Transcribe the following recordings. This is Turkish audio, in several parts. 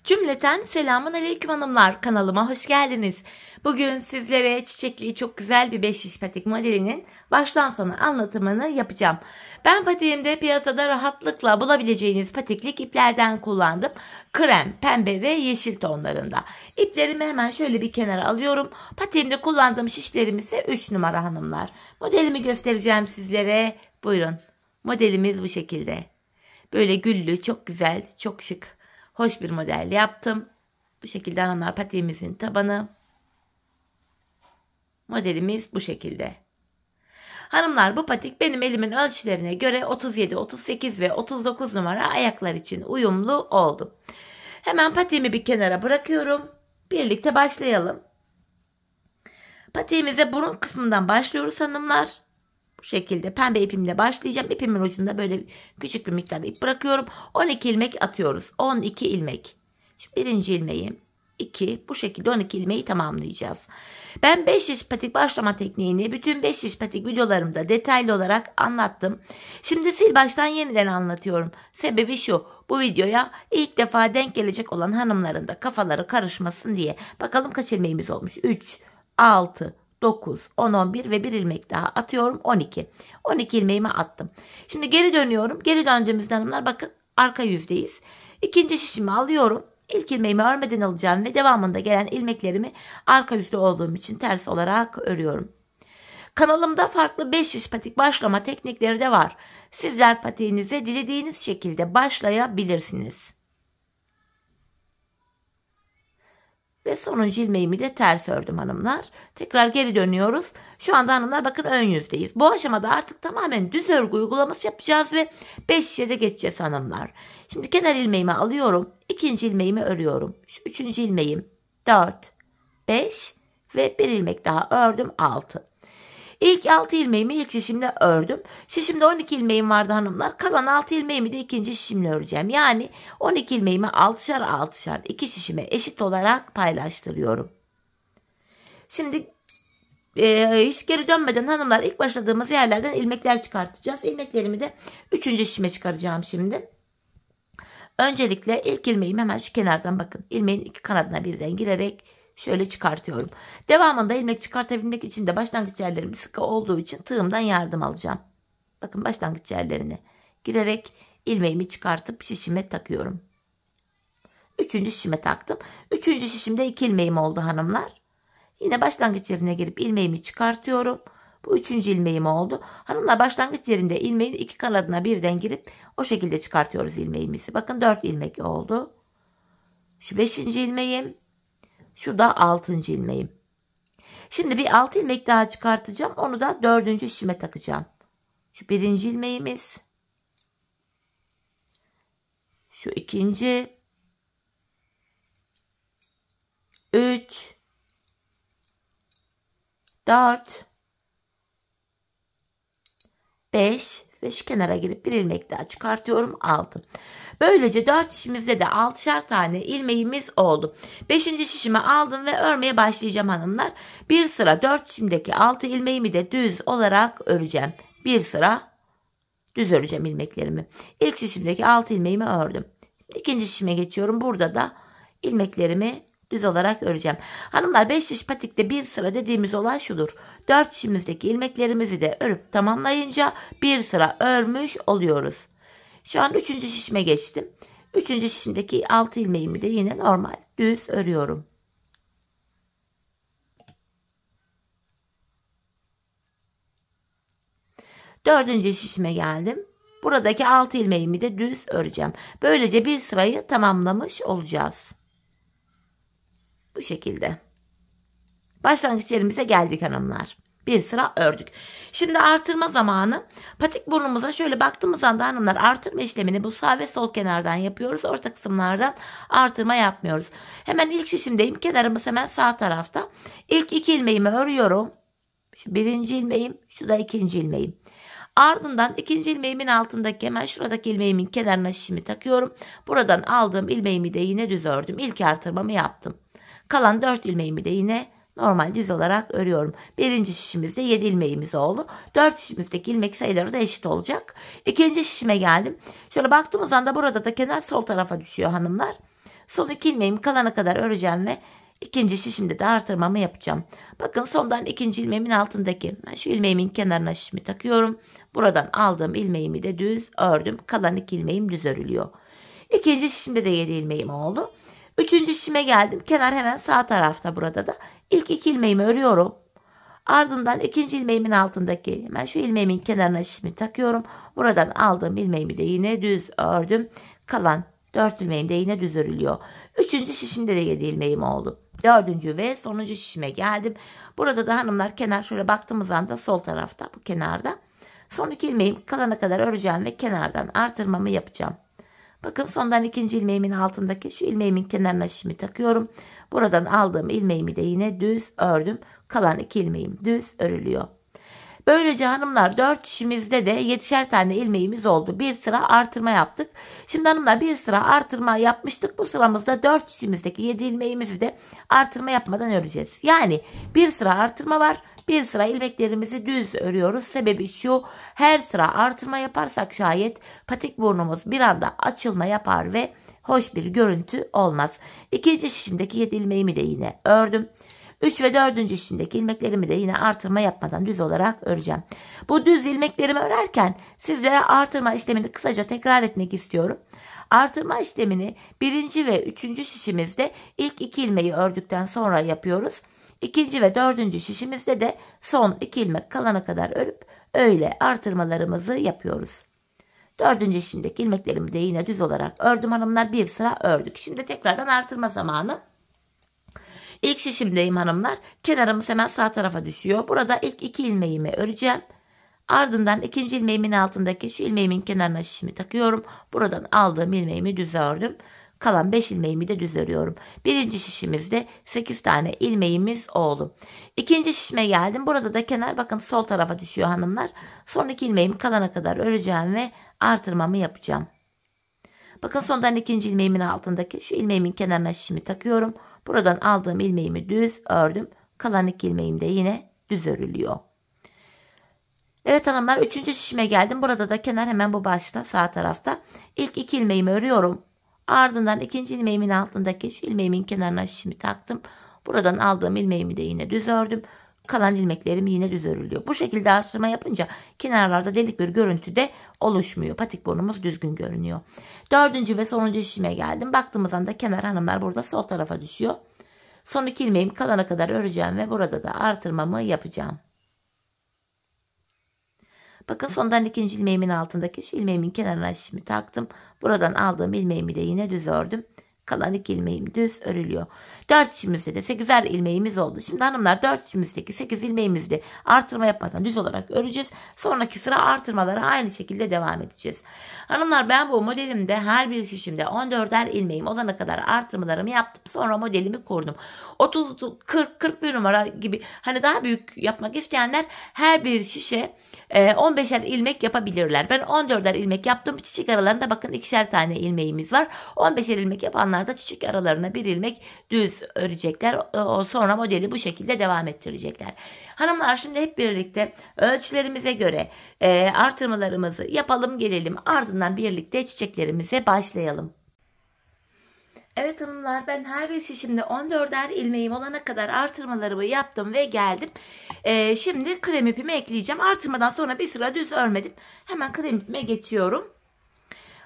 Cümleten selamun aleyküm hanımlar, kanalıma hoş geldiniz. Bugün sizlere çiçekli çok güzel bir 5 şiş patik modelinin baştan sona anlatımını yapacağım. Ben patiğimde piyasada rahatlıkla bulabileceğiniz patiklik iplerden kullandım. Krem, pembe ve yeşil tonlarında. İplerimi hemen şöyle bir kenara alıyorum. Patiğimde kullandığım şişlerim ise 3 numara hanımlar. Modelimi göstereceğim sizlere. Buyurun. Modelimiz bu şekilde. Böyle güllü, çok güzel, çok şık. Hoş bir model yaptım. Bu şekilde hanımlar patiğimizin tabanı. Modelimiz bu şekilde. Hanımlar bu patik benim elimin ölçülerine göre 37, 38 ve 39 numara ayaklar için uyumlu oldu. Hemen patiğimi bir kenara bırakıyorum. Birlikte başlayalım. Patiğimize burun kısmından başlıyoruz hanımlar. Bu şekilde pembe ipimle başlayacağım. İpimin ucunda böyle küçük bir miktar ip bırakıyorum. 12 ilmek atıyoruz. 12 ilmek. Şu birinci ilmeğim. 2. Bu şekilde 12 ilmeği tamamlayacağız. Ben 5 şiş patik başlama tekniğini bütün 5 şiş patik videolarımda detaylı olarak anlattım. Şimdi sil baştan yeniden anlatıyorum. Sebebi şu. Bu videoya ilk defa denk gelecek olan hanımların da kafaları karışmasın diye. Bakalım kaç ilmeğimiz olmuş. 3, 6, 9, 10, 11 ve bir ilmek daha atıyorum 12. 12 ilmeğimi attım. Şimdi geri dönüyorum. Geri döndüğümüzde hanımlar bakın arka yüzdeyiz. İkinci şişimi alıyorum. İlk ilmeğimi örmeden alacağım ve devamında gelen ilmeklerimi arka yüzde olduğum için ters olarak örüyorum. Kanalımda farklı 5 şiş patik başlama teknikleri de var. Sizler patiğinize dilediğiniz şekilde başlayabilirsiniz. Ve sonuncu ilmeğimi de ters ördüm hanımlar. Tekrar geri dönüyoruz. Şu anda hanımlar bakın ön yüzdeyiz. Bu aşamada artık tamamen düz örgü uygulaması yapacağız ve 5 şişe de geçeceğiz hanımlar. Şimdi kenar ilmeğimi alıyorum. İkinci ilmeğimi örüyorum. Şu üçüncü ilmeğim 4, 5 ve bir ilmek daha ördüm 6. İlk 6 ilmeğimi ilk şişimle ördüm. Şişimde 12 ilmeğim vardı hanımlar. Kalan 6 ilmeğimi de ikinci şişimle öreceğim. Yani 12 ilmeğimi 6'şar 6'şar 2 şişime eşit olarak paylaştırıyorum. Şimdi hiç geri dönmeden hanımlar ilk başladığımız yerlerden ilmekler çıkartacağız. İlmeklerimi de 3. şişime çıkaracağım şimdi. Öncelikle ilk ilmeğimi hemen şu kenardan bakın. İlmeğin iki kanadına birden girerek şöyle çıkartıyorum. Devamında ilmek çıkartabilmek için de başlangıç yerlerim sıkı olduğu için tığımdan yardım alacağım. Bakın başlangıç yerlerine girerek ilmeğimi çıkartıp şişime takıyorum. 3. şişime taktım. 3. şişimde 2 ilmeğim oldu hanımlar. Yine başlangıç yerine girip ilmeğimi çıkartıyorum. Bu 3. ilmeğim oldu. Hanımlar başlangıç yerinde ilmeğin iki kanadına birden girip o şekilde çıkartıyoruz ilmeğimizi. Bakın 4 ilmek oldu. Şu 5. ilmeğim. Şu da 6. ilmeğim. Şimdi bir 6 ilmek daha çıkartacağım. Onu da 4. şişime takacağım. Şu 1. ilmeğimiz. Şu 2. 3. 4. 5 ve şu kenara girip bir ilmek daha çıkartıyorum 6. Böylece 4 şişimizde de 6'şar tane ilmeğimiz oldu. 5. şişimi aldım ve örmeye başlayacağım hanımlar. Bir sıra 4 şişimdeki 6 ilmeğimi de düz olarak öreceğim. Bir sıra düz öreceğim ilmeklerimi. İlk şişimdeki 6 ilmeğimi ördüm. İkinci şişime geçiyorum. Burada da ilmeklerimi düz olarak öreceğim. Hanımlar 5 şiş patikte bir sıra dediğimiz olay şudur. 4 şişimizdeki ilmeklerimizi de örüp tamamlayınca bir sıra örmüş oluyoruz. Şu an 3. şişime geçtim. 3. şişimdeki 6 ilmeğimi de yine normal düz örüyorum. Dördüncü şişime geldim. Buradaki 6 ilmeğimi de düz öreceğim. Böylece bir sırayı tamamlamış olacağız. Bu şekilde. Başlangıç yerimize geldik hanımlar. Bir sıra ördük. Şimdi artırma zamanı. Patik burnumuza şöyle baktığımız anda hanımlar artırma işlemini bu sağ ve sol kenardan yapıyoruz. Orta kısımlardan artırma yapmıyoruz. Hemen ilk şişimdeyim. Kenarımız hemen sağ tarafta. İlk 2 ilmeğimi örüyorum. Şu 1. ilmeğim. Şu da 2. ilmeğim. Ardından 2. ilmeğimin altındaki hemen şuradaki ilmeğimin kenarına şişimi takıyorum. Buradan aldığım ilmeğimi de yine düz ördüm. İlk artırmamı yaptım. Kalan 4 ilmeğimi de yine normal düz olarak örüyorum. Birinci şişimizde 7 ilmeğimiz oldu. 4 şişimizdeki ilmek sayıları da eşit olacak. İkinci şişime geldim. Şöyle baktığımız anda burada da kenar sol tarafa düşüyor hanımlar. Son 2 ilmeğim kalana kadar öreceğim ve ikinci şişimde de artırmamı yapacağım. Bakın sondan ikinci ilmeğimin altındaki şu ilmeğimin kenarına şişimi takıyorum. Buradan aldığım ilmeğimi de düz ördüm. Kalan 2 ilmeğim düz örülüyor. İkinci şişimde de 7 ilmeğim oldu. Üçüncü şişime geldim. Kenar hemen sağ tarafta burada da. İlk 2 ilmeğimi örüyorum. Ardından ikinci ilmeğimin altındaki hemen şu ilmeğimin kenarına şişimi takıyorum. Buradan aldığım ilmeğimi de yine düz ördüm. Kalan 4 ilmeğim de yine düz örülüyor. Üçüncü şişimde de 7 ilmeğim oldu. Dördüncü ve sonuncu şişime geldim. Burada da hanımlar kenar şöyle baktığımız anda sol tarafta bu kenarda. Son 2 ilmeğim kalana kadar öreceğim ve kenardan artırmamı yapacağım. Bakın sondan ikinci ilmeğimin altındaki şu ilmeğimin kenarına şişimi takıyorum. Buradan aldığım ilmeğimi de yine düz ördüm. Kalan 2 ilmeğim düz örülüyor. Böylece hanımlar 4 şişimizde de 7'şer tane ilmeğimiz oldu. Bir sıra artırma yaptık. Şimdi hanımlar bir sıra artırma yapmıştık. Bu sıramızda 4 şişimizdeki 7 ilmeğimizi de artırma yapmadan öreceğiz. Yani bir sıra artırma var. Bir sıra ilmeklerimizi düz örüyoruz. Sebebi şu, her sıra artırma yaparsak şayet patik burnumuz bir anda açılma yapar ve hoş bir görüntü olmaz. İkinci şişimdeki 7 ilmeğimi de yine ördüm. 3 ve 4. şişimdeki ilmeklerimi de yine artırma yapmadan düz olarak öreceğim. Bu düz ilmeklerimi örerken sizlere artırma işlemini kısaca tekrar etmek istiyorum. Artırma işlemini 1. ve 3. şişimizde ilk 2 ilmeği ördükten sonra yapıyoruz. 2. ve 4. şişimizde de son 2 ilmek kalana kadar örüp öyle artırmalarımızı yapıyoruz. 4. şişimdeki ilmeklerimi de yine düz olarak ördüm hanımlar, bir sıra ördük. Şimdi tekrardan artırma zamanı. İlk şişimdeyim hanımlar. Kenarımız hemen sağ tarafa düşüyor. Burada ilk 2 ilmeğimi öreceğim. Ardından ikinci ilmeğimin altındaki şu ilmeğimin kenarına şişimi takıyorum. Buradan aldığım ilmeğimi düz ördüm. Kalan 5 ilmeğimi de düz örüyorum. Birinci şişimizde 8 tane ilmeğimiz oldu. İkinci şişime geldim. Burada da kenar bakın sol tarafa düşüyor hanımlar. Son 2 ilmeğimi kalana kadar öreceğim ve artırmamı yapacağım. Bakın sondan ikinci ilmeğimin altındaki şu ilmeğimin kenarına şişimi takıyorum. Buradan aldığım ilmeğimi düz ördüm. Kalan 2 ilmeğim de yine düz örülüyor. Evet hanımlar, 3. şişime geldim. Burada da kenar hemen bu başta sağ tarafta. İlk 2 ilmeğimi örüyorum. Ardından ikinci ilmeğimin altındaki şu ilmeğimin kenarına şişimi taktım. Buradan aldığım ilmeğimi de yine düz ördüm. Kalan ilmeklerim yine düz örülüyor. Bu şekilde artırma yapınca kenarlarda delik bir görüntü de oluşmuyor. Patik burnumuz düzgün görünüyor. 4. ve sonuncu şişime geldim. Baktığımız anda kenar hanımlar burada sol tarafa düşüyor. Son 2 ilmeğim kalana kadar öreceğim ve burada da artırmamı yapacağım. Bakın sondan ikinci ilmeğimin altındaki şu ilmeğimin kenarına şişimi taktım. Buradan aldığım ilmeğimi de yine düz ördüm. Kalan 2 ilmeğim düz örülüyor. 4 şişimizde de 8'er ilmeğimiz oldu. Şimdi hanımlar 4 şişimizdeki 8 ilmeğimizde artırma yapmadan düz olarak öreceğiz. Sonraki sıra artırmalara aynı şekilde devam edeceğiz. Hanımlar ben bu modelimde her bir şişimde 14'er ilmeğim olana kadar artırmalarımı yaptım. Sonra modelimi kurdum. 30, 40, 41 numara gibi hani daha büyük yapmak isteyenler her bir şişe 15'er ilmek yapabilirler. Ben 14'er ilmek yaptım. Çiçek aralarında bakın 2'şer tane ilmeğimiz var. 15'er ilmek yapanlar da çiçek aralarına bir ilmek düz örecekler. Sonra modeli bu şekilde devam ettirecekler. Hanımlar şimdi hep birlikte ölçülerimize göre artırmalarımızı yapalım gelelim. Ardından birlikte çiçeklerimize başlayalım. Evet hanımlar, ben her bir şişimde 14'er ilmeğim olana kadar artırmalarımı yaptım ve geldim. Şimdi krem ipimi ekleyeceğim. Artırmadan sonra bir sıra düz örmedim. Hemen krem ipime geçiyorum.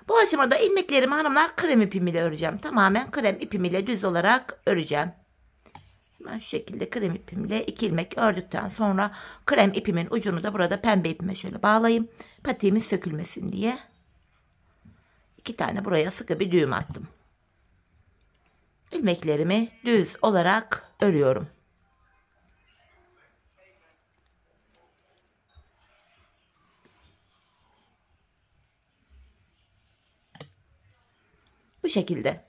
Bu aşamada ilmeklerimi hanımlar krem ipimiyle öreceğim. Tamamen krem ipimiyle düz olarak öreceğim. Hemen şu şekilde krem ipimle 2 ilmek ördükten sonra krem ipimin ucunu da burada pembe ipime şöyle bağlayayım. Patiğimiz sökülmesin diye. 2 tane buraya sıkı bir düğüm attım. İlmeklerimi düz olarak örüyorum. Bu şekilde.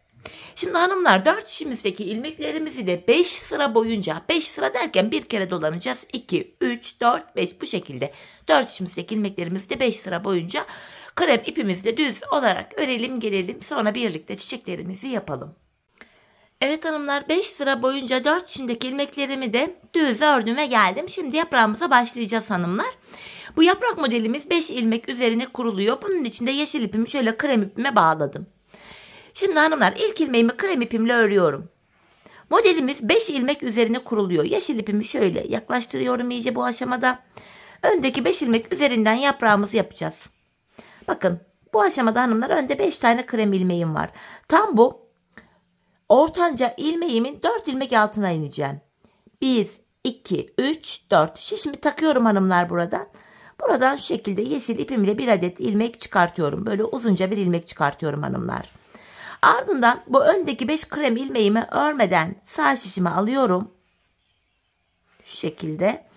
Şimdi hanımlar 4 şişimizdeki ilmeklerimizi de 5 sıra boyunca, 5 sıra derken bir kere dolanacağız. 2, 3, 4, 5 bu şekilde. 4 şişimizdeki ilmeklerimizi de 5 sıra boyunca krem ipimizle düz olarak örelim gelelim. Sonra birlikte çiçeklerimizi yapalım. Evet hanımlar, 5 sıra boyunca 4 şişimdeki ilmeklerimi de düz ördüm ve geldim. Şimdi yaprağımıza başlayacağız hanımlar. Bu yaprak modelimiz 5 ilmek üzerine kuruluyor. Bunun için de yeşil ipimi şöyle krem ipime bağladım. Şimdi hanımlar ilk ilmeğimi krem ipimle örüyorum. Modelimiz 5 ilmek üzerine kuruluyor. Yeşil ipimi şöyle yaklaştırıyorum iyice bu aşamada. Öndeki 5 ilmek üzerinden yaprağımızı yapacağız. Bakın bu aşamada hanımlar önde 5 tane krem ilmeğim var. Tam bu ortanca ilmeğimin 4 ilmek altına ineceğim. 1, 2, 3, 4. Şişimi takıyorum hanımlar buradan. Buradan şu şekilde yeşil ipimle bir adet ilmek çıkartıyorum. Böyle uzunca bir ilmek çıkartıyorum hanımlar. Ardından bu öndeki 5 krem ilmeğimi örmeden sağ şişime alıyorum. Şu şekilde.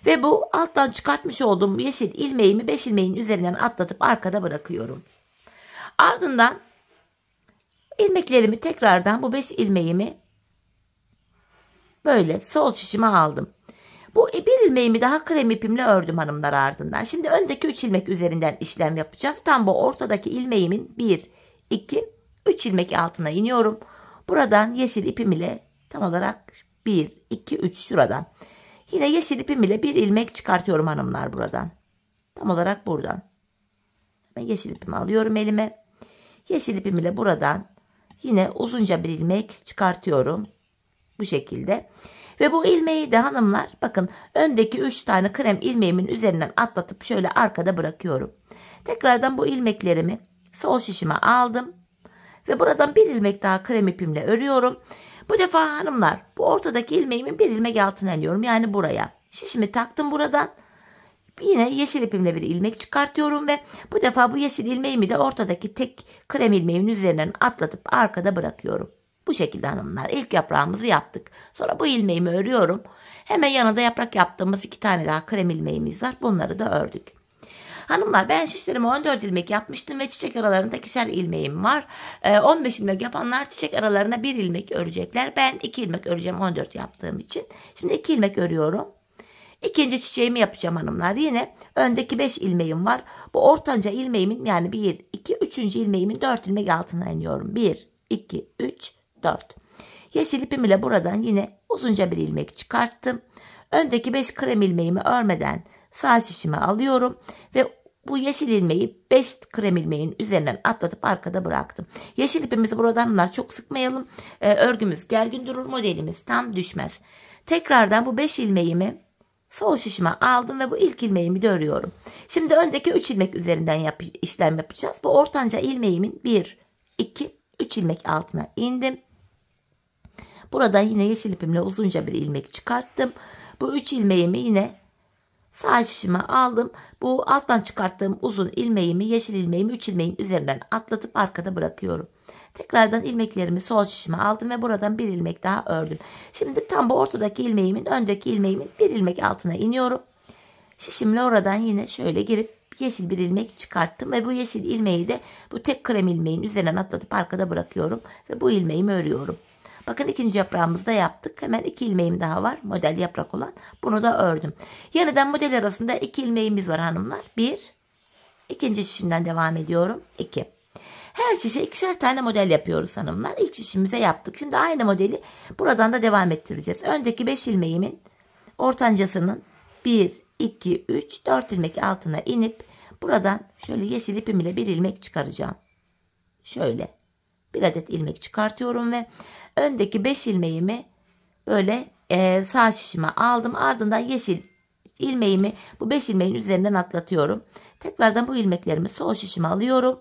Ve bu alttan çıkartmış olduğum yeşil ilmeğimi 5 ilmeğin üzerinden atlatıp arkada bırakıyorum. Ardından ilmeklerimi tekrardan bu 5 ilmeğimi böyle sol şişime aldım. Bu bir ilmeğimi daha krem ipimle ördüm hanımlar ardından. Şimdi öndeki 3 ilmek üzerinden işlem yapacağız. Tam bu ortadaki ilmeğimin 1, 2, 3 ilmek altına iniyorum. Buradan yeşil ipim ile tam olarak 1, 2, 3 şuradan. Yine yeşil ipim ile bir ilmek çıkartıyorum hanımlar buradan. Tam olarak buradan. Ben yeşil ipimi alıyorum elime. Yeşil ipim ile buradan yine uzunca bir ilmek çıkartıyorum. Bu şekilde. Ve bu ilmeği de hanımlar bakın öndeki 3 tane krem ilmeğimin üzerinden atlatıp şöyle arkada bırakıyorum. Tekrardan bu ilmeklerimi sol şişime aldım. Ve buradan bir ilmek daha krem ipimle örüyorum. Bu defa hanımlar bu ortadaki ilmeğimin bir ilmek altına iniyorum. Yani buraya. Şişimi taktım buradan. Yine yeşil ipimle bir ilmek çıkartıyorum ve bu defa bu yeşil ilmeğimi de ortadaki tek krem ilmeğimin üzerinden atlatıp arkada bırakıyorum. Bu şekilde hanımlar ilk yaprağımızı yaptık. Sonra bu ilmeğimi örüyorum. Hemen yanında yaprak yaptığımız 2 tane daha krem ilmeğimiz var. Bunları da ördük. Hanımlar ben şişlerime 14 ilmek yapmıştım ve çiçek aralarında 2'şer ilmeğim var. 15 ilmek yapanlar çiçek aralarına 1 ilmek örecekler. Ben 2 ilmek öreceğim 14 yaptığım için. Şimdi 2 ilmek örüyorum. İkinci çiçeğimi yapacağım hanımlar. Yine öndeki 5 ilmeğim var. Bu ortanca ilmeğimin yani 1, 2, 3. ilmeğimin 4 ilmek altına iniyorum. 1, 2, 3, 4. Yeşil ipim ile buradan yine uzunca bir ilmek çıkarttım. Öndeki 5 krem ilmeğimi örmeden sağ şişime alıyorum ve bu yeşil ilmeği 5 krem ilmeğin üzerinden atlatıp arkada bıraktım. Yeşil ipimizi buradan çok sıkmayalım. Örgümüz gergin durur, modelimiz tam düşmez. Tekrardan bu 5 ilmeğimi sol şişime aldım ve bu ilk ilmeğimi de örüyorum. Şimdi öndeki 3 ilmek üzerinden işlem yapacağız. Bu ortanca ilmeğimin 1, 2, 3 ilmek altına indim. Buradan yine yeşil ipimle uzunca bir ilmek çıkarttım. Bu 3 ilmeğimi yine sağ şişime aldım. Bu alttan çıkarttığım uzun ilmeğimi, yeşil ilmeğimi 3 ilmeğin üzerinden atlatıp arkada bırakıyorum. Tekrardan ilmeklerimi sol şişime aldım ve buradan bir ilmek daha ördüm. Şimdi tam bu ortadaki ilmeğimin, öndeki ilmeğimin bir ilmek altına iniyorum. Şişimle oradan yine şöyle girip yeşil bir ilmek çıkarttım ve bu yeşil ilmeği de bu tek krem ilmeğin üzerinden atlatıp arkada bırakıyorum ve bu ilmeğimi örüyorum. Bakın ikinci yaprağımızı da yaptık. Hemen 2 ilmeğim daha var. Model yaprak olan. Bunu da ördüm. Yeniden model arasında 2 ilmeğimiz var hanımlar. 1. İkinci şişimden devam ediyorum. 2. Her şişe 2'şer tane model yapıyoruz hanımlar. İlk şişimize yaptık. Şimdi aynı modeli buradan da devam ettireceğiz. Öndeki 5 ilmeğimin ortancasının 1, 2, 3, 4 ilmek altına inip buradan şöyle yeşil ipim ile bir ilmek çıkaracağım. Şöyle bir adet ilmek çıkartıyorum ve öndeki 5 ilmeğimi böyle sağ şişime aldım. Ardından yeşil ilmeğimi bu 5 ilmeğin üzerinden atlatıyorum. Tekrardan bu ilmeklerimi sol şişime alıyorum.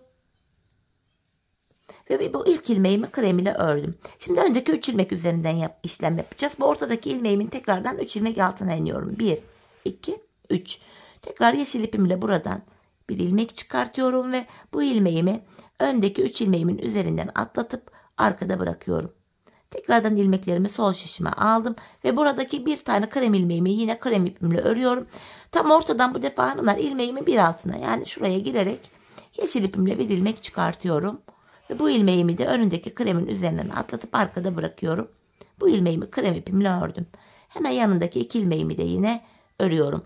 Ve bu ilk ilmeğimi krem ile ördüm. Şimdi öndeki 3 ilmek üzerinden işlem yapacağız. Bu ortadaki ilmeğimin tekrardan 3 ilmek altına iniyorum. 1, 2, 3. Tekrar yeşil ipim ile buradan bir ilmek çıkartıyorum ve bu ilmeğimi öndeki 3 ilmeğimin üzerinden atlatıp arkada bırakıyorum. Tekrardan ilmeklerimi sol şişime aldım ve buradaki bir tane krem ilmeğimi yine krem ipimle örüyorum. Tam ortadan bu defa hanımlar ilmeğimi bir altına yani şuraya girerek yeşil ipimle bir ilmek çıkartıyorum. Ve bu ilmeğimi de önündeki kremin üzerinden atlatıp arkada bırakıyorum. Bu ilmeğimi krem ipimle ördüm. Hemen yanındaki 2 ilmeğimi de yine örüyorum.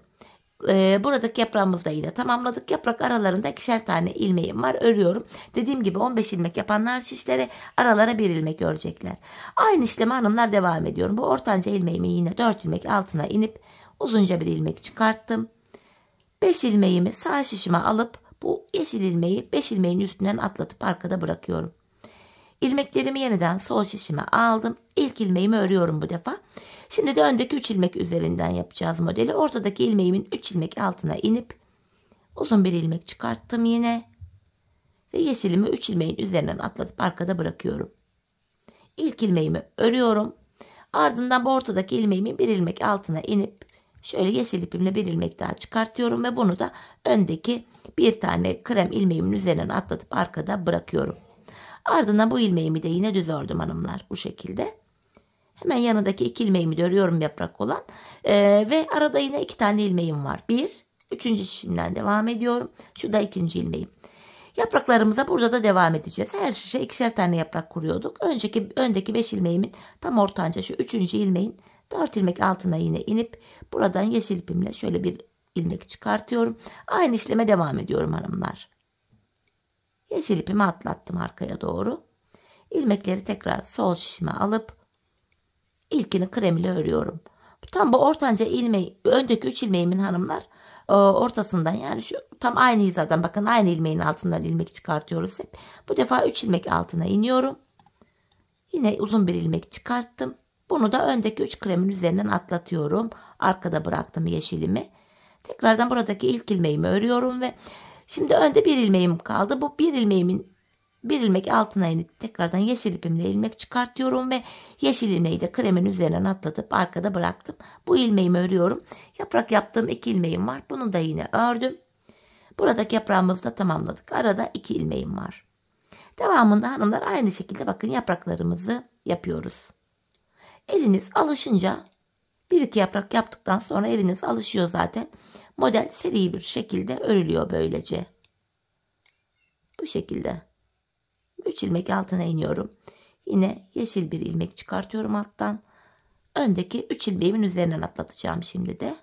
Buradaki yaprağımızı da yine tamamladık. Yaprak aralarında 2'şer tane ilmeğim var. Örüyorum. Dediğim gibi 15 ilmek yapanlar şişlere aralara 1 ilmek örecekler. Aynı işlemi hanımlar devam ediyorum. Bu ortanca ilmeğimi yine 4 ilmek altına inip uzunca bir ilmek çıkarttım. 5 ilmeğimi sağ şişime alıp bu yeşil ilmeği 5 ilmeğin üstünden atlatıp arkada bırakıyorum. İlmeklerimi yeniden sol şişime aldım. İlk ilmeğimi örüyorum bu defa. Şimdi de öndeki 3 ilmek üzerinden yapacağız modeli. Ortadaki ilmeğimin 3 ilmek altına inip uzun bir ilmek çıkarttım yine. Ve yeşilimi 3 ilmeğin üzerinden atlatıp arkada bırakıyorum. İlk ilmeğimi örüyorum. Ardından bu ortadaki ilmeğimin bir ilmek altına inip şöyle yeşil ipimle bir ilmek daha çıkartıyorum ve bunu da öndeki bir tane krem ilmeğimin üzerinden atlatıp arkada bırakıyorum. Ardından bu ilmeğimi de yine düz ördüm hanımlar, bu şekilde. Hemen yanındaki 2 ilmeğimi de örüyorum yaprak olan. Ve arada yine 2 tane ilmeğim var. 3. şişimden devam ediyorum. Şu da 2. ilmeğim. Yapraklarımıza burada da devam edeceğiz. Her şişe 2'şer tane yaprak kuruyorduk. Öndeki 5 ilmeğimin tam ortanca şu 3. ilmeğin 4 ilmek altına yine inip buradan yeşil ipimle şöyle bir ilmek çıkartıyorum. Aynı işleme devam ediyorum hanımlar. Yeşil ipimi atlattım arkaya doğru. İlmekleri tekrar sol şişime alıp ilkini krem ile örüyorum. Tam bu ortanca ilmeği, öndeki 3 ilmeğimin hanımlar ortasından, yani şu tam aynı hizadan, bakın aynı ilmeğin altından ilmek çıkartıyoruz hep. Bu defa 3 ilmek altına iniyorum. Yine uzun bir ilmek çıkarttım. Bunu da öndeki 3 kremin üzerinden atlatıyorum. Arkada bıraktım yeşilimi. Tekrardan buradaki ilk ilmeğimi örüyorum ve şimdi önde bir ilmeğim kaldı. Bu bir ilmeğimin bir ilmek altına inip tekrardan yeşil ipimle ilmek çıkartıyorum ve yeşil ilmeği de kremin üzerinden atlatıp arkada bıraktım. Bu ilmeğimi örüyorum. Yaprak yaptığım 2 ilmeğim var. Bunu da yine ördüm. Buradaki yaprağımızı da tamamladık. Arada 2 ilmeğim var. Devamında hanımlar aynı şekilde bakın yapraklarımızı yapıyoruz. Eliniz alışınca 1-2 yaprak yaptıktan sonra eliniz alışıyor zaten. Model seri bir şekilde örülüyor böylece. Bu şekilde. 3 ilmek altına iniyorum. Yine yeşil bir ilmek çıkartıyorum alttan. Öndeki 3 ilmeğimin üzerinden atlatacağım şimdi de.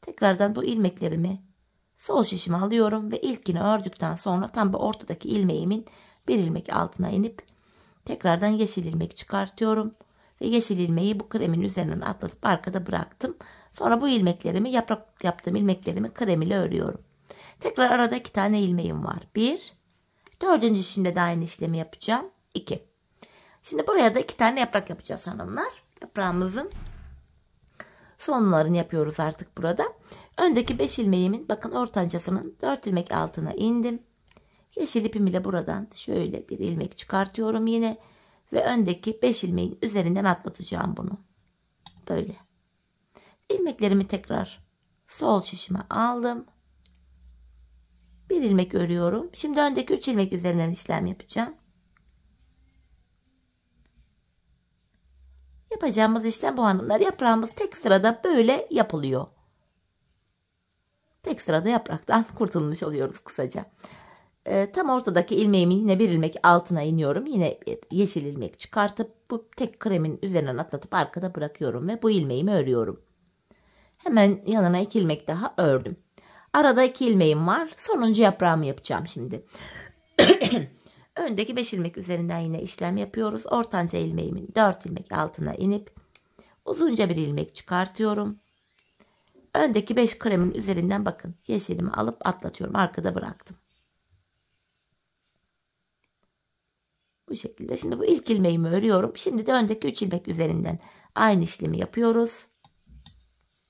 Tekrardan bu ilmeklerimi sol şişime alıyorum ve ilkini ördükten sonra tam bu ortadaki ilmeğimin bir ilmek altına inip tekrardan yeşil ilmek çıkartıyorum. Ve yeşil ilmeği bu kremin üzerinden atlatıp arkada bıraktım. Sonra bu ilmeklerimi, yaprak yaptığım ilmeklerimi krem ile örüyorum. Tekrar arada 2 tane ilmeğim var. 1. 4. şimdi de aynı işlemi yapacağım. 2. Şimdi buraya da 2 tane yaprak yapacağız hanımlar. Yaprağımızın sonlarını yapıyoruz artık burada. Öndeki 5 ilmeğimin bakın ortancasının 4 ilmek altına indim. Yeşil ipim ile buradan şöyle bir ilmek çıkartıyorum yine. Ve öndeki 5 ilmeğin üzerinden atlatacağım bunu. Böyle. İlmeklerimi tekrar sol şişime aldım. Bir ilmek örüyorum. Şimdi öndeki 3 ilmek üzerinden işlem yapacağım. Yapacağımız işlem bu hanımlar. Yaprağımız tek sırada böyle yapılıyor. Tek sırada yapraktan kurtulmuş oluyoruz kısaca. Tam ortadaki ilmeğimi yine bir ilmek altına iniyorum. Yine bir yeşil ilmek çıkartıp bu tek kremin üzerinden atlatıp arkada bırakıyorum ve bu ilmeğimi örüyorum. Hemen yanına 2 ilmek daha ördüm. Arada 2 ilmeğim var. Sonuncu yaprağımı yapacağım şimdi. Öndeki 5 ilmek üzerinden yine işlem yapıyoruz. Ortanca ilmeğimin 4 ilmek altına inip uzunca bir ilmek çıkartıyorum. Öndeki 5 kremin üzerinden bakın yeşilimi alıp atlatıyorum. Arkada bıraktım. Bu şekilde. Şimdi bu ilk ilmeğimi örüyorum. Şimdi de öndeki 3 ilmek üzerinden aynı işlemi yapıyoruz.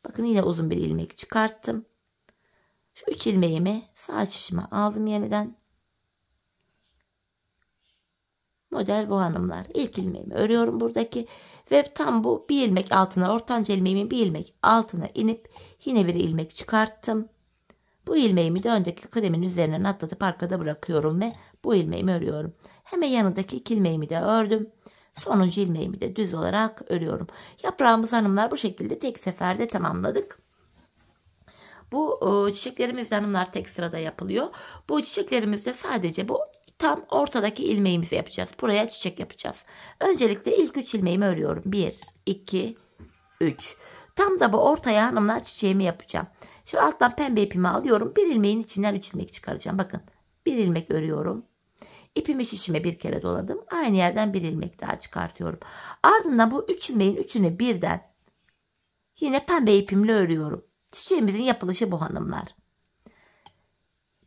Bakın yine uzun bir ilmek çıkarttım. Şu 3 ilmeğimi sağ şişime aldım yeniden. Model bu hanımlar. İlk ilmeğimi örüyorum buradaki. Ve tam bu bir ilmek altına, ortanca ilmeğimin bir ilmek altına inip yine bir ilmek çıkarttım. Bu ilmeğimi de öndeki kremin üzerinden atlatıp arkada bırakıyorum ve bu ilmeğimi örüyorum. Hemen yanındaki 2 ilmeğimi de ördüm. Sonuncu ilmeğimi de düz olarak örüyorum. Yaprağımız hanımlar bu şekilde tek seferde tamamladık. Bu çiçeklerimiz hanımlar tek sırada yapılıyor. Bu çiçeklerimizde sadece bu tam ortadaki ilmeğimizi yapacağız. Buraya çiçek yapacağız. Öncelikle ilk 3 ilmeğimi örüyorum. 1, 2, 3. Tam da bu ortaya hanımlar çiçeğimi yapacağım. Şu alttan pembe ipimi alıyorum. Bir ilmeğin içinden 3 ilmek çıkaracağım. Bakın bir ilmek örüyorum. İpimi şişime bir kere doladım. Aynı yerden bir ilmek daha çıkartıyorum. Ardından bu 3 ilmeğin üçünü birden yine pembe ipimle örüyorum. Çiçeğimizin yapılışı bu hanımlar.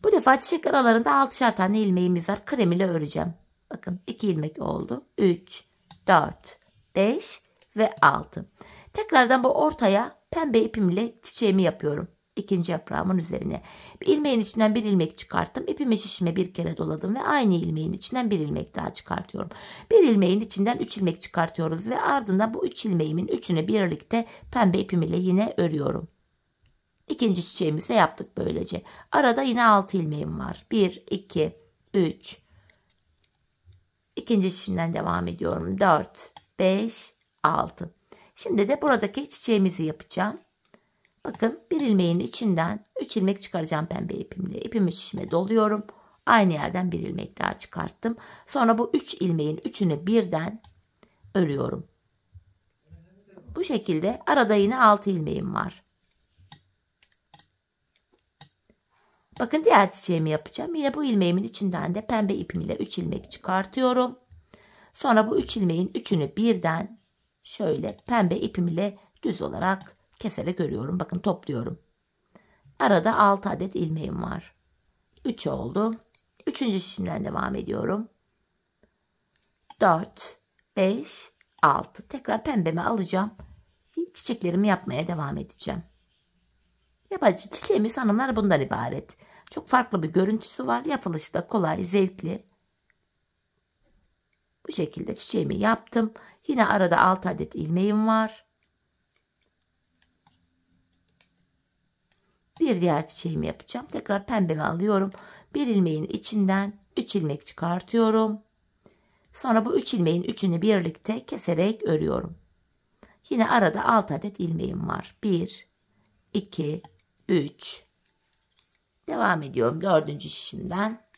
Bu defa çiçek aralarında 6'şer tane ilmeğimiz var. Krem ile öreceğim. Bakın 2 ilmek oldu. 3, 4, 5 ve 6. Tekrardan bu ortaya pembe ipimle çiçeğimi yapıyorum. İkinci yaprağımın üzerine. Bir ilmeğin içinden bir ilmek çıkarttım. İpimi şişime bir kere doladım ve aynı ilmeğin içinden bir ilmek daha çıkartıyorum. Bir ilmeğin içinden 3 ilmek çıkartıyoruz ve ardından bu 3 ilmeğimin üçünü birlikte pembe ipim ile yine örüyorum. İkinci çiçeğimizi yaptık böylece. Arada yine 6 ilmeğim var. 1, 2, 3. İkinci çiçeğimden devam ediyorum. 4, 5, 6. Şimdi de buradaki çiçeğimizi yapacağım. Bakın bir ilmeğin içinden 3 ilmek çıkaracağım pembe ipimle. İpimi şişime doluyorum. Aynı yerden bir ilmek daha çıkarttım. Sonra bu 3 ilmeğin üçünü birden örüyorum. Bu şekilde arada yine 6 ilmeğim var. Bakın diğer çiçeğimi yapacağım. Yine bu ilmeğimin içinden de pembe ipimle 3 ilmek çıkartıyorum. Sonra bu 3 ilmeğin üçünü birden şöyle pembe ipimle düz olarak keserek örüyorum. Bakın topluyorum. Arada 6 adet ilmeğim var. 3 oldu. Üçüncü şişimden devam ediyorum. 4, 5, 6. Tekrar pembemi alacağım. Çiçeklerimi yapmaya devam edeceğim. Yapıcı çiçeğimiz hanımlar bundan ibaret. Çok farklı bir görüntüsü var. Yapılışı da kolay, zevkli. Bu şekilde çiçeğimi yaptım. Yine arada 6 adet ilmeğim var. Bir diğer çiçeğimi yapacağım. Tekrar pembemi alıyorum. Bir ilmeğin içinden 3 ilmek çıkartıyorum. Sonra bu 3 ilmeğin üçünü birlikte keserek örüyorum. Yine arada 6 adet ilmeğim var. 1, 2, 3. Devam ediyorum 4. şişimden.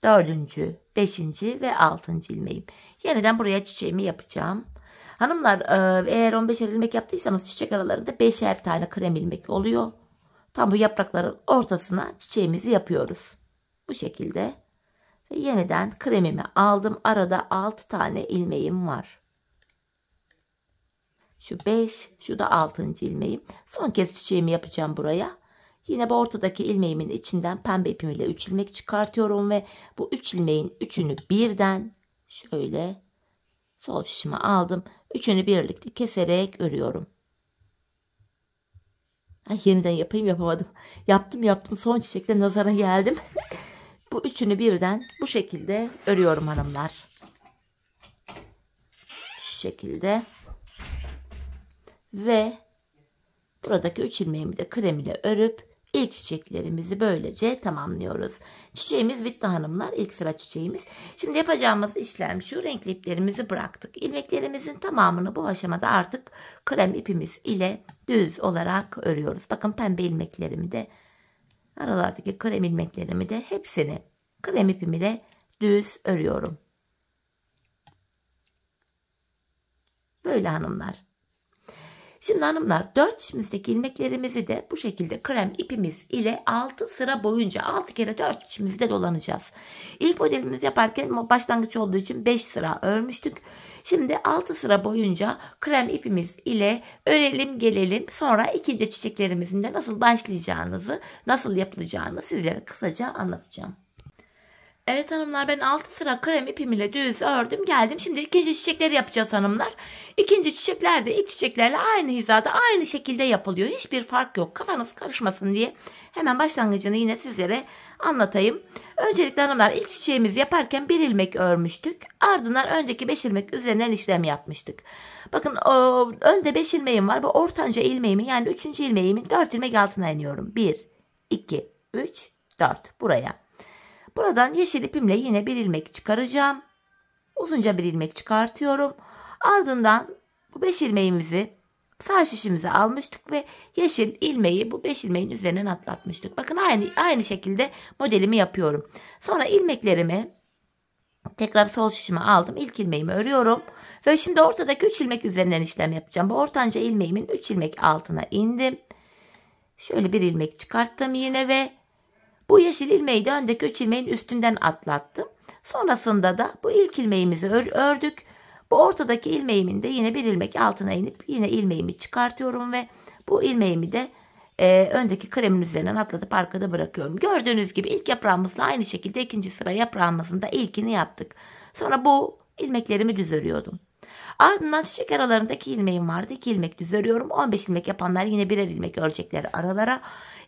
4. 5. ve 6. ilmeğim. Yeniden buraya çiçeğimi yapacağım. Hanımlar eğer 15'er ilmek yaptıysanız çiçek aralarında 5'er tane krem ilmek oluyor. Tam bu yaprakların ortasına çiçeğimizi yapıyoruz. Bu şekilde. Ve yeniden kremimi aldım. Arada 6 tane ilmeğim var. Şu 5, şu da 6. ilmeğim. Son kez çiçeğimi yapacağım buraya. Yine bu ortadaki ilmeğimin içinden pembe ipimle 3 ilmek çıkartıyorum ve bu 3 ilmeğin üçünü birden şöyle sol şişime aldım. Üçünü birlikte keserek örüyorum. Ay, yeniden yapayım, yapamadım. Yaptım. Son çiçekte nazara geldim. Bu üçünü birden bu şekilde örüyorum hanımlar. Şu şekilde. Ve buradaki 3 ilmeğimi de krem ile örüp ilk çiçeklerimizi böylece tamamlıyoruz. Çiçeğimiz bitti hanımlar. İlk sıra çiçeğimiz. Şimdi yapacağımız işlem şu. Renkli iplerimizi bıraktık. İlmeklerimizin tamamını bu aşamada artık krem ipimiz ile düz olarak örüyoruz. Bakın pembe ilmeklerimi de aralardaki krem ilmeklerimi de hepsini krem ipim ile düz örüyorum. Böyle hanımlar. Şimdi hanımlar 4 çimimizdeki ilmeklerimizi de bu şekilde krem ipimiz ile 6 sıra boyunca 6 kere 4 çimimizde dolanacağız. İlk modelimizi yaparken başlangıç olduğu için 5 sıra örmüştük. Şimdi 6 sıra boyunca krem ipimiz ile örelim gelelim. Sonra ikinci çiçeklerimizin de nasıl başlayacağınızı, nasıl yapılacağını sizlere kısaca anlatacağım. Evet hanımlar, ben 6 sıra krem ipim ile düz ördüm geldim. Şimdi ikinci çiçekleri yapacağız hanımlar. İkinci çiçekler de ilk çiçeklerle aynı hizada aynı şekilde yapılıyor. Hiçbir fark yok. Kafanız karışmasın diye hemen başlangıcını yine sizlere anlatayım. Öncelikle hanımlar ilk çiçeğimizi yaparken bir ilmek örmüştük. Ardından öndeki 5 ilmek üzerinden işlem yapmıştık. Bakın önde 5 ilmeğim var. Bu ortanca ilmeğimin yani 3. ilmeğimin 4 ilmek altına iniyorum. 1, 2, 3, 4 buraya. Buradan yeşil ipimle yine bir ilmek çıkaracağım. Uzunca bir ilmek çıkartıyorum. Ardından bu 5 ilmeğimizi sağ şişimize almıştık ve yeşil ilmeği bu 5 ilmeğin üzerinden atlatmıştık. Bakın aynı şekilde modelimi yapıyorum. Sonra ilmeklerimi tekrar sol şişime aldım. İlk ilmeğimi örüyorum. Ve şimdi ortadaki 3 ilmek üzerinden işlem yapacağım. Bu ortanca ilmeğimin 3 ilmek altına indim. Şöyle bir ilmek çıkarttım yine ve bu yeşil ilmeği de öndeki 3 ilmeğin üstünden atlattım. Sonrasında da bu ilk ilmeğimizi ördük. Bu ortadaki ilmeğimin de yine bir ilmek altına inip yine ilmeğimi çıkartıyorum ve bu ilmeğimi de öndeki kremin üzerinden atlatıp arkada bırakıyorum. Gördüğünüz gibi ilk yaprağımızla aynı şekilde ikinci sıra yaprağımızın da ilkini yaptık. Sonra bu ilmeklerimi düz örüyordum. Ardından çiçek aralarındaki ilmeğim vardı. 2 ilmek düz örüyorum. 15 ilmek yapanlar yine birer ilmek örecekler aralara.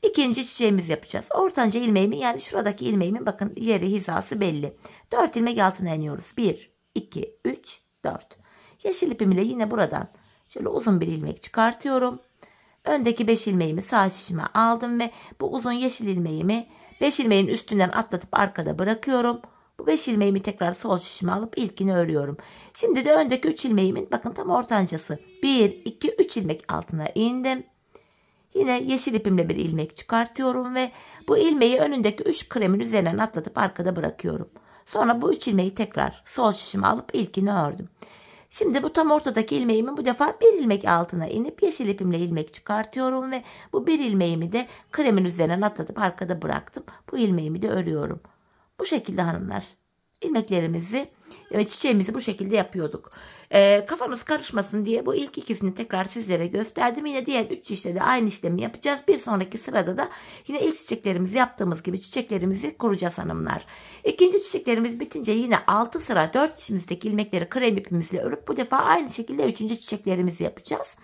İkinci çiçeğimizi yapacağız. Ortanca ilmeğimin, yani şuradaki ilmeğimin bakın yeri hizası belli. 4 ilmek altına iniyoruz. 1, 2, 3, 4. Yeşil ipim ile yine buradan şöyle uzun bir ilmek çıkartıyorum. Öndeki 5 ilmeğimi sağ şişime aldım ve bu uzun yeşil ilmeğimi 5 ilmeğin üstünden atlatıp arkada bırakıyorum. Bu 5 ilmeğimi tekrar sol şişime alıp ilkini örüyorum. Şimdi de öndeki 3 ilmeğimin bakın tam ortancası. 1, 2, 3 ilmek altına indim. Yine yeşil ipimle bir ilmek çıkartıyorum ve bu ilmeği önündeki 3 kremin üzerinden atlatıp arkada bırakıyorum. Sonra bu 3 ilmeği tekrar sol şişime alıp ilkini ördüm. Şimdi bu tam ortadaki ilmeğimin bu defa bir ilmek altına inip yeşil ipimle ilmek çıkartıyorum ve bu bir ilmeğimi de kremin üzerinden atlatıp arkada bıraktım. Bu ilmeğimi de örüyorum. Bu şekilde hanımlar ilmeklerimizi ve çiçeğimizi bu şekilde yapıyorduk. Kafanız karışmasın diye bu ilk ikisini tekrar sizlere gösterdim. Yine diğer 3 çiçekte de aynı işlemi yapacağız. Bir sonraki sırada da yine ilk çiçeklerimizi yaptığımız gibi çiçeklerimizi kuracağız hanımlar. İkinci çiçeklerimiz bitince yine 6 sıra 4 çiçeğimizdeki ilmekleri krem ipimizle örüp bu defa aynı şekilde 3. çiçeklerimizi yapacağız.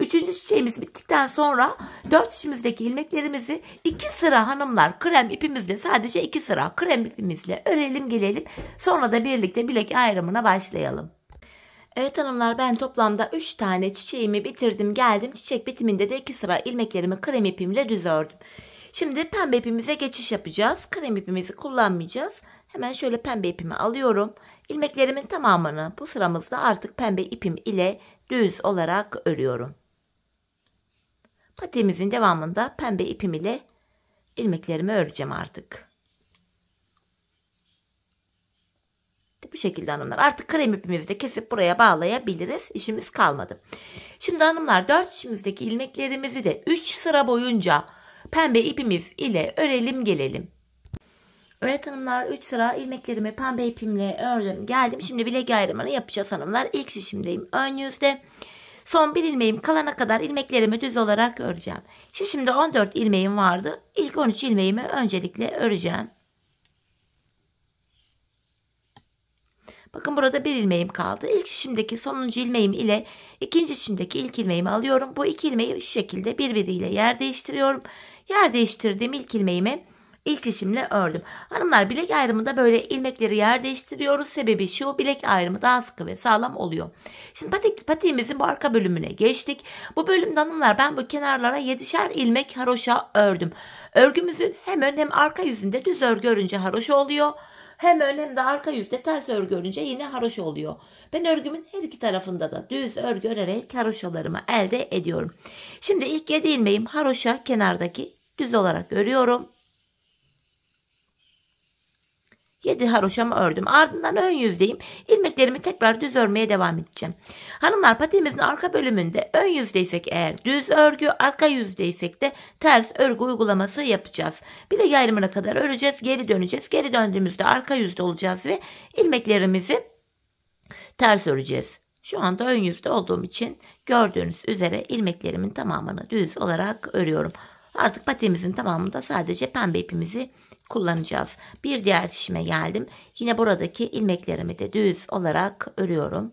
3. çiçeğimiz bittikten sonra 4 çiçeğimizdeki ilmeklerimizi 2 sıra hanımlar krem ipimizle, sadece 2 sıra krem ipimizle örelim gelelim. Sonra da birlikte bilek ayrımına başlayalım. Evet hanımlar, ben toplamda 3 tane çiçeğimi bitirdim geldim. Çiçek bitiminde de 2 sıra ilmeklerimi krem ipimle düz ördüm. Şimdi pembe ipimize geçiş yapacağız. Krem ipimizi kullanmayacağız. Hemen şöyle pembe ipimi alıyorum. İlmeklerimin tamamını bu sıramızda artık pembe ipim ile düz olarak örüyorum. Patiğimizin devamında pembe ipim ile ilmeklerimi öreceğim artık. Bu şekilde hanımlar. Artık krem ipimizi de kesip buraya bağlayabiliriz. İşimiz kalmadı. Şimdi hanımlar 4 çiçeğimizdeki ilmeklerimizi de 3 sıra boyunca pembe ipimiz ile örelim gelelim. Evet hanımlar, 3 sıra ilmeklerimi pembe ipimle ördüm geldim. Şimdi bilek ayrımını yapacağız hanımlar. İlk şişimdeyim ön yüzde. Son bir ilmeğim kalana kadar ilmeklerimi düz olarak öreceğim. Şişimde 14 ilmeğim vardı. İlk 13 ilmeğimi öncelikle öreceğim. Bakın burada bir ilmeğim kaldı. İlk şişimdeki sonuncu ilmeğim ile ikinci şişimdeki ilk ilmeğimi alıyorum. Bu iki ilmeği şu şekilde birbiriyle yer değiştiriyorum. Yer değiştirdiğim ilk ilmeğimi ilk şişimle ördüm. Hanımlar, bilek ayrımında böyle ilmekleri yer değiştiriyoruz. Sebebi şu, bilek ayrımı daha sıkı ve sağlam oluyor. Şimdi patiğimizin bu arka bölümüne geçtik. Bu bölümde hanımlar ben bu kenarlara 7'şer ilmek haroşa ördüm. Örgümüzün hem ön hem arka yüzünde düz örgü örünce haroşa oluyor. Hem ön hem de arka yüzde ters örgü örünce yine haroşa oluyor. Ben örgümün her iki tarafında da düz örgü örerek haroşalarımı elde ediyorum. Şimdi ilk 7 ilmeğim haroşa kenardaki düz olarak örüyorum. 7 haroşamı ördüm. Ardından ön yüzdeyim. İlmeklerimi tekrar düz örmeye devam edeceğim. Hanımlar, patiğimizin arka bölümünde ön yüzdeysek eğer düz örgü, arka yüzdeysek de ters örgü uygulaması yapacağız. Bilek ayrımına kadar öreceğiz. Geri döneceğiz. Geri döndüğümüzde arka yüzde olacağız ve ilmeklerimizi ters öreceğiz. Şu anda ön yüzde olduğum için gördüğünüz üzere ilmeklerimin tamamını düz olarak örüyorum. Artık patiğimizin tamamında sadece pembe ipimizi kullanacağız. Bir diğer şişime geldim. Yine buradaki ilmeklerimi de düz olarak örüyorum.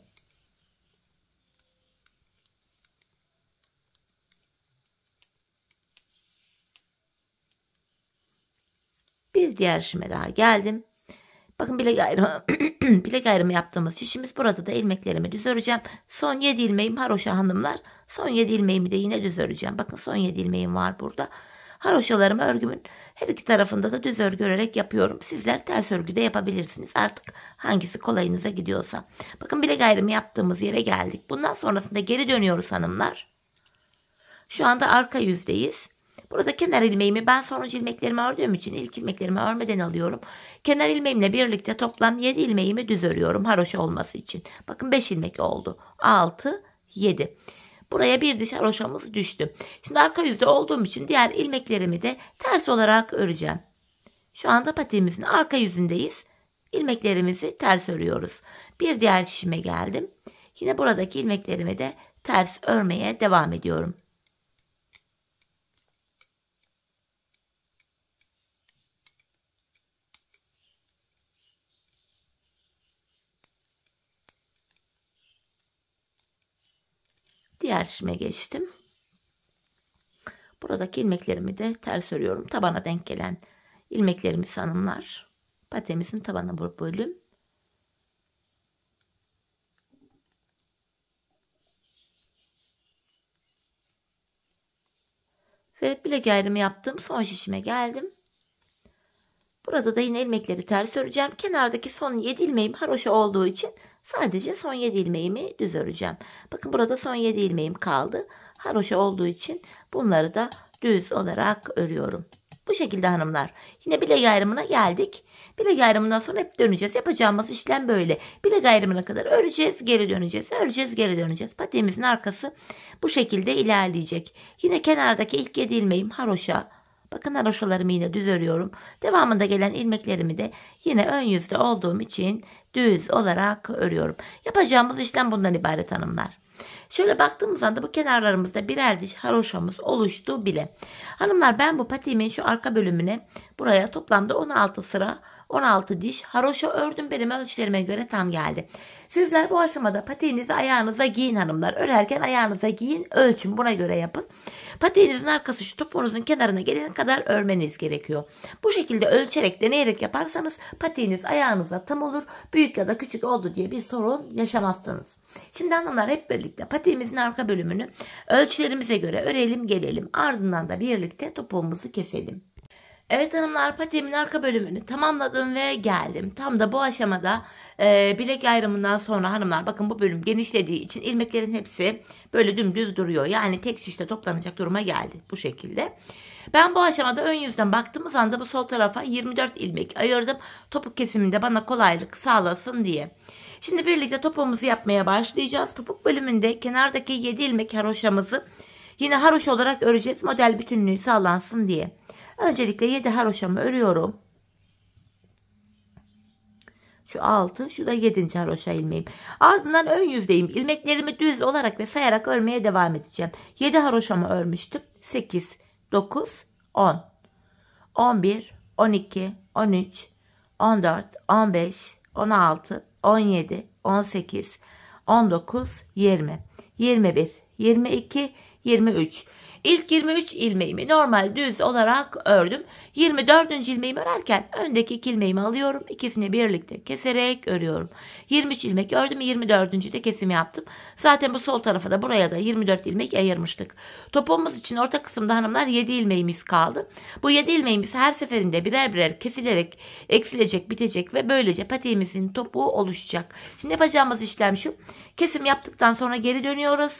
Bir diğer şişime daha geldim. Bakın bilek ayrımı yaptığımız şişimiz. Burada da ilmeklerimi düz öreceğim. Son 7 ilmeğim haroşa hanımlar. Son 7 ilmeğimi de yine düz öreceğim. Bakın son 7 ilmeğim var burada. Haroşalarımı örgümün her iki tarafında da düz örgü örerek yapıyorum. Sizler ters örgü de yapabilirsiniz. Artık hangisi kolayınıza gidiyorsa. Bakın bilek ayrımı yaptığımız yere geldik. Bundan sonrasında geri dönüyoruz hanımlar. Şu anda arka yüzdeyiz. Burada kenar ilmeğimi ben sonuncu ilmeklerimi ördüğüm için ilk ilmeklerimi örmeden alıyorum. Kenar ilmeğimle birlikte toplam 7 ilmeğimi düz örüyorum haroşa olması için. Bakın 5 ilmek oldu. 6, 7. Buraya bir diş haroşamız düştü. Şimdi arka yüzde olduğum için diğer ilmeklerimi de ters olarak öreceğim. Şu anda patiğimizin arka yüzündeyiz. İlmeklerimizi ters örüyoruz. Bir diğer şişime geldim. Yine buradaki ilmeklerimi de ters örmeye devam ediyorum. Diğer şişime geçtim. Buradaki ilmeklerimi de ters örüyorum. Tabana denk gelen ilmeklerimiz hanımlar. Patemizin tabana bu bölüm. Ve bilek ayrımı yaptım. Son şişime geldim. Burada da yine ilmekleri ters öreceğim. Kenardaki son 7 ilmeğim haroşa olduğu için sadece son 7 ilmeğimi düz öreceğim. Bakın burada son 7 ilmeğim kaldı. Haroşa olduğu için bunları da düz olarak örüyorum. Bu şekilde hanımlar. Yine bilek ayrımına geldik. Bilek ayrımından sonra hep döneceğiz. Yapacağımız işlem böyle. Bilek ayrımına kadar öreceğiz, geri döneceğiz. Öreceğiz, geri döneceğiz. Patiğimizin arkası bu şekilde ilerleyecek. Yine kenardaki ilk 7 ilmeğim haroşa. Bakın haroşalarımı yine düz örüyorum. Devamında gelen ilmeklerimi de yine ön yüzde olduğum için düz olarak örüyorum. Yapacağımız işlem bundan ibaret hanımlar. Şöyle baktığımız anda bu kenarlarımızda birer diş haroşamız oluştu bile. Hanımlar ben bu patiğimin şu arka bölümüne buraya toplamda 16 sıra 16 diş haroşa ördüm. Benim ölçülerime göre tam geldi. Sizler bu aşamada patiğinizi ayağınıza giyin hanımlar. Örerken ayağınıza giyin, ölçün, buna göre yapın. Patiğinizin arkası şu topuğunuzun kenarına gelene kadar örmeniz gerekiyor. Bu şekilde ölçerek, deneyerek yaparsanız patiğiniz ayağınıza tam olur. Büyük ya da küçük oldu diye bir sorun yaşamazsınız. Şimdi hanımlar hep birlikte patiğimizin arka bölümünü ölçülerimize göre örelim gelelim. Ardından da birlikte topuğumuzu keselim. Evet hanımlar, patiğimin arka bölümünü tamamladım ve geldim. Tam da bu aşamada bilek ayrımından sonra hanımlar bakın bu bölüm genişlediği için ilmeklerin hepsi böyle dümdüz duruyor. Yani tek şişte toplanacak duruma geldi bu şekilde. Ben bu aşamada ön yüzden baktığımız anda bu sol tarafa 24 ilmek ayırdım. Topuk kesiminde bana kolaylık sağlasın diye. Şimdi birlikte topuğumuzu yapmaya başlayacağız. Topuk bölümünde kenardaki 7 ilmek haroşamızı yine haroşa olarak öreceğiz. Model bütünlüğü sağlansın diye. Öncelikle 7 haroşamı örüyorum. Şu 6, şu da 7. haroşa ilmeğim. Ardından ön yüzdeyim. İlmeklerimi düz olarak ve sayarak örmeye devam edeceğim. 7 haroşamı örmüştüm. 8, 9, 10, 11, 12, 13, 14, 15, 16, 17, 18, 19, 20, 21, 22, 23. İlk 23 ilmeğimi normal düz olarak ördüm. 24. ilmeğimi örerken öndeki 2 ilmeğimi alıyorum. İkisini birlikte keserek örüyorum. 23 ilmek ördüm. 24. de kesim yaptım. Zaten bu sol tarafa da buraya da 24 ilmek ayırmıştık. Topuğumuz için orta kısımda hanımlar 7 ilmeğimiz kaldı. Bu 7 ilmeğimiz her seferinde birer birer kesilerek eksilecek, bitecek ve böylece patiğimizin topuğu oluşacak. Şimdi yapacağımız işlem şu. Kesim yaptıktan sonra geri dönüyoruz.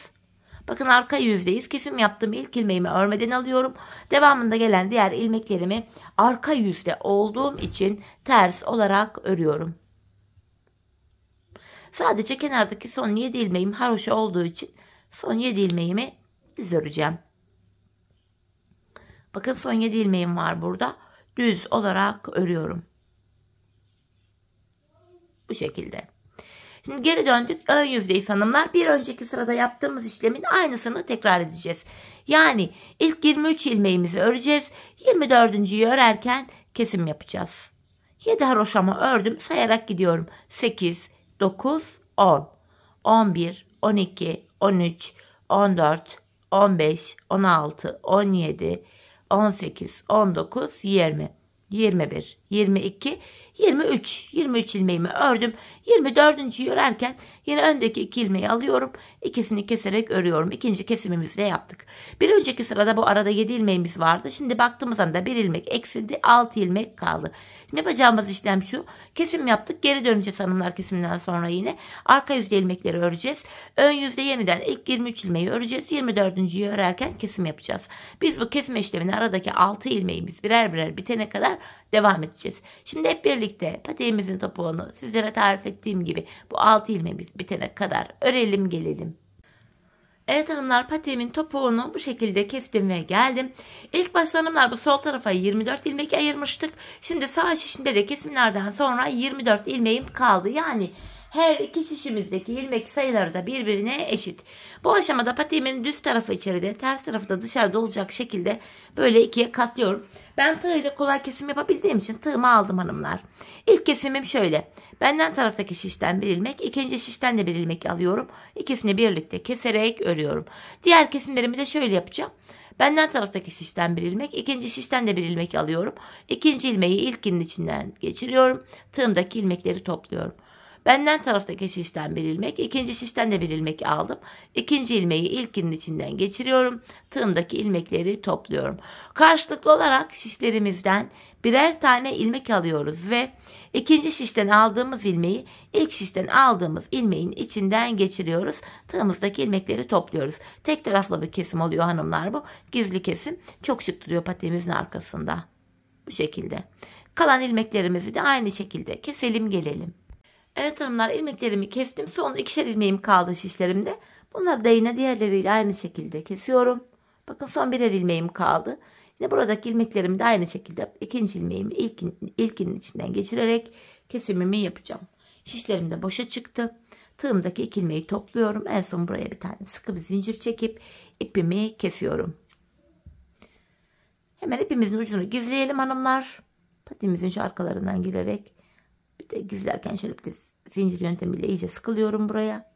Bakın arka yüzdeyiz. Kesim yaptığım ilk ilmeğimi örmeden alıyorum. Devamında gelen diğer ilmeklerimi arka yüzde olduğum için ters olarak örüyorum. Sadece kenardaki son 7 ilmeğim haroşa olduğu için son 7 ilmeğimi düz öreceğim. Bakın son 7 ilmeğim var burada. Düz olarak örüyorum. Bu şekilde. Şimdi geri döndük. Ön yüzdeyiz hanımlar. Bir önceki sırada yaptığımız işlemin aynısını tekrar edeceğiz. Yani ilk 23 ilmeğimizi öreceğiz. 24.'yü örerken kesim yapacağız. 7 haroşamı ördüm. Sayarak gidiyorum. 8, 9, 10, 11, 12, 13, 14, 15, 16, 17, 18, 19, 20, 21, 22, 23 ilmeğimi ördüm. 24.'yü örerken yine öndeki 2 ilmeği alıyorum. İkisini keserek örüyorum. İkinci kesimimizi de yaptık. Bir önceki sırada bu arada 7 ilmeğimiz vardı. Şimdi baktığımız anda 1 ilmek eksildi. 6 ilmek kaldı. Ne yapacağımız işlem şu. Kesim yaptık. Geri döneceğiz hanımlar kesimden sonra yine. Arka yüzde ilmekleri öreceğiz. Ön yüzde yeniden ilk 23 ilmeği öreceğiz. 24.'yü örerken kesim yapacağız. Biz bu kesim işlemini aradaki 6 ilmeğimiz birer birer bitene kadar devam edeceğiz. Şimdi hep birlikte patiğimizin topuğunu sizlere tarif ettiğim gibi bu 6 ilmeğimiz bitene kadar örelim gelelim. Evet hanımlar, patiğimin topuğunu bu şekilde kestim ve geldim. İlk başta hanımlar bu sol tarafa 24 ilmek ayırmıştık. Şimdi sağ şişinde de kesimlerden sonra 24 ilmeğim kaldı. Yani Her iki şişimizdeki ilmek sayıları da birbirine eşit. Bu aşamada patiğimin düz tarafı içeride, ters tarafı da dışarıda olacak şekilde böyle ikiye katlıyorum. Ben tığ ile kolay kesim yapabildiğim için tığımı aldım hanımlar. İlk kesimim şöyle. Benden taraftaki şişten bir ilmek, ikinci şişten de bir ilmek alıyorum. İkisini birlikte keserek örüyorum. Diğer kesimlerimi de şöyle yapacağım. Benden taraftaki şişten bir ilmek, ikinci şişten de bir ilmek alıyorum. İkinci ilmeği ilkinin içinden geçiriyorum. Tığımdaki ilmekleri topluyorum. Benden taraftaki şişten bir ilmek, ikinci şişten de bir ilmek aldım. İkinci ilmeği ilkinin içinden geçiriyorum. Tığımdaki ilmekleri topluyorum. Karşılıklı olarak şişlerimizden birer tane ilmek alıyoruz ve ikinci şişten aldığımız ilmeği ilk şişten aldığımız ilmeğin içinden geçiriyoruz. Tığımızdaki ilmekleri topluyoruz. Tek taraflı bir kesim oluyor hanımlar bu. Gizli kesim. Çok şık duruyor patiğimizin arkasında. Bu şekilde. Kalan ilmeklerimizi de aynı şekilde keselim gelelim. Evet hanımlar, ilmeklerimi kestim. Son ikişer ilmeğim kaldı şişlerimde. Bunları da yine diğerleriyle aynı şekilde kesiyorum. Bakın son birer ilmeğim kaldı. Yine buradaki ilmeklerimi de aynı şekilde ikinci ilmeğimi ilkinin içinden geçirerek kesimimi yapacağım. Şişlerim de boşa çıktı. Tığımdaki iki ilmeği topluyorum. En son buraya bir tane sıkı bir zincir çekip ipimi kesiyorum. Hemen ipimizin ucunu gizleyelim hanımlar. Patiğimizin şu arkalarından girerek bir de gizlerken şöyle bir de zincir yöntemiyle iyice sıkılıyorum buraya.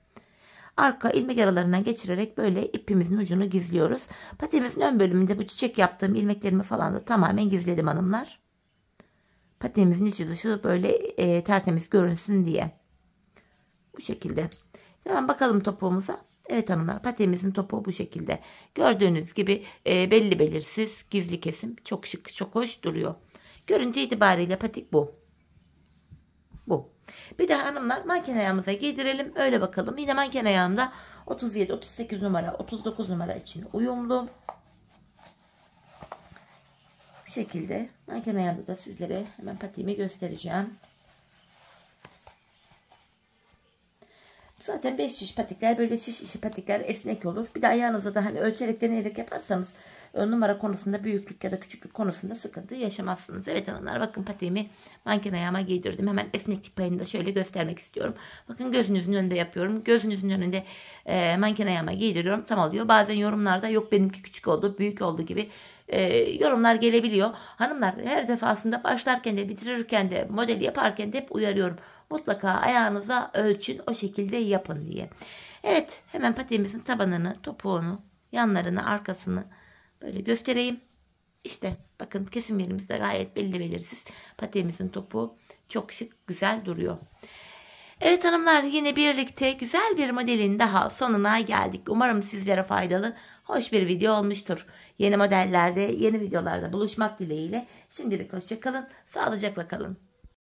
Arka ilmek aralarından geçirerek böyle ipimizin ucunu gizliyoruz. Patiğimizin ön bölümünde bu çiçek yaptığım ilmeklerimi falan da tamamen gizledim hanımlar. Patiğimizin içi dışı böyle tertemiz görünsün diye. Bu şekilde. Hemen bakalım topuğumuza. Evet hanımlar, patiğimizin topuğu bu şekilde. Gördüğünüz gibi belli belirsiz gizli kesim. Çok şık, çok hoş duruyor. Görüntü itibariyle patik bu. Bu. Bir de hanımlar manken ayağımıza giydirelim. Öyle bakalım. Yine manken ayağımda 37, 38 numara, 39 numara için uyumlu. Bu şekilde manken ayağımda da sizlere hemen patiğimi göstereceğim. Zaten 5 şiş patikler, böyle şiş işi patikler esnek olur. Bir de ayağınıza da hani ölçerek deneyerek yaparsanız numara konusunda, büyüklük ya da küçüklük konusunda sıkıntı yaşamazsınız. Evet hanımlar, bakın patiğimi manken ayağıma giydirdim. Hemen esneklik payını da şöyle göstermek istiyorum. Bakın gözünüzün önünde yapıyorum. Gözünüzün önünde manken ayağıma giydiriyorum. Tam oluyor. Bazen yorumlarda yok benimki küçük oldu, büyük oldu gibi yorumlar gelebiliyor. Hanımlar, her defasında başlarken de bitirirken de model yaparken de hep uyarıyorum. Mutlaka ayağınıza ölçün, o şekilde yapın diye. Evet, hemen patiğimizin tabanını, topuğunu, yanlarını, arkasını böyle göstereyim. İşte bakın kesim yerimizde gayet belli belirsiz. Patiğimizin topuğu çok şık, güzel duruyor. Evet hanımlar, yine birlikte güzel bir modelin daha sonuna geldik. Umarım sizlere faydalı, hoş bir video olmuştur. Yeni modellerde, yeni videolarda buluşmak dileğiyle. Şimdilik hoşça kalın, sağlıcakla kalın.